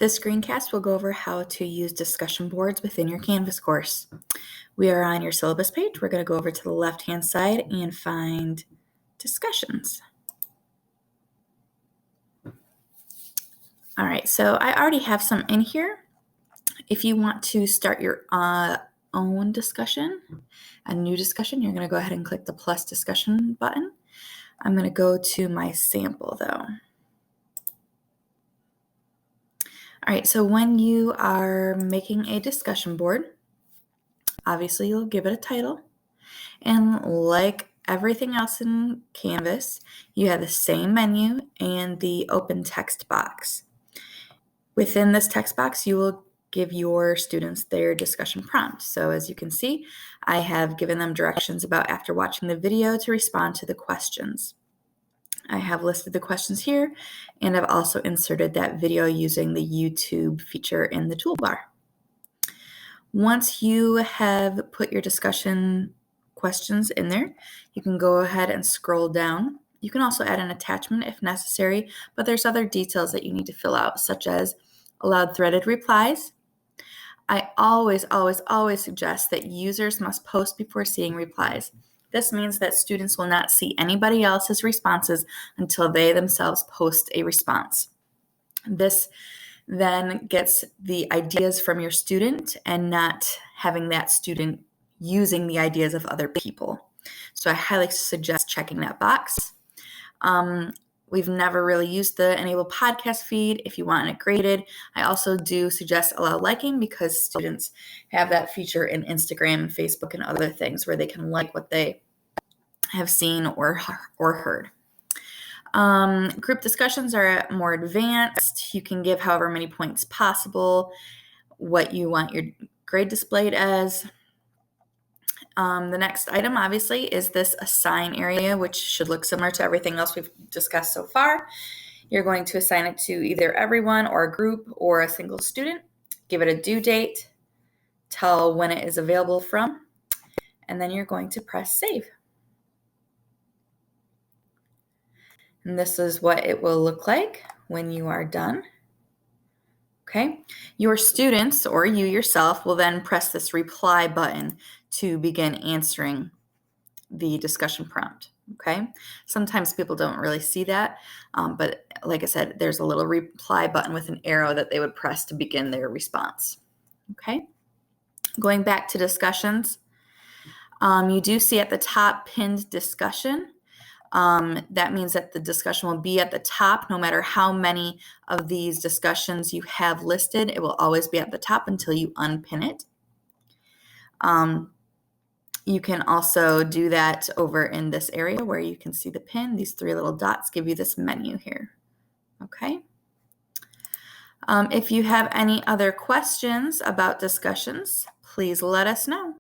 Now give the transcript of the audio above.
This screencast will go over how to use discussion boards within your Canvas course. We are on your syllabus page. We're going to go over to the left-hand side and find discussions. All right, so I already have some in here. If you want to start your own discussion, a new discussion, you're going to go ahead and click the plus discussion button. I'm going to go to my sample though. All right, so when you are making a discussion board, obviously you'll give it a title. And like everything else in Canvas, you have the same menu and the open text box. Within this text box, you will give your students their discussion prompt. So as you can see, I have given them directions about after watching the video to respond to the questions. I have listed the questions here, and I've also inserted that video using the YouTube feature in the toolbar. Once you have put your discussion questions in there, you can go ahead and scroll down. You can also add an attachment if necessary, but there's other details that you need to fill out, such as allowed threaded replies. I always suggest that users must post before seeing replies. This means that students will not see anybody else's responses until they themselves post a response. This then gets the ideas from your student and not having that student using the ideas of other people. So I highly suggest checking that box. We've never really used the enable podcast feed. If you want it graded, I also do suggest allow liking because students have that feature in Instagram, Facebook, and other things where they can like what they have seen or heard. Group discussions are more advanced. You can give however many points possible, what you want your grade displayed as. The next item, obviously, is this assign area, which should look similar to everything else we've discussed so far. You're going to assign it to either everyone or a group or a single student. Give it a due date, tell when it is available from, and then you're going to press save. And this is what it will look like when you are done. Okay, your students or you yourself will then press this reply button to begin answering the discussion prompt. Okay, sometimes people don't really see that, but like I said, there's a little reply button with an arrow that they would press to begin their response. Okay, going back to discussions, you do see at the top pinned discussion. That means that the discussion will be at the top no matter how many of these discussions you have listed. It will always be at the top until you unpin it. You can also do that over in this area where you can see the pin. These three little dots give you this menu here. Okay. If you have any other questions about discussions, please let us know.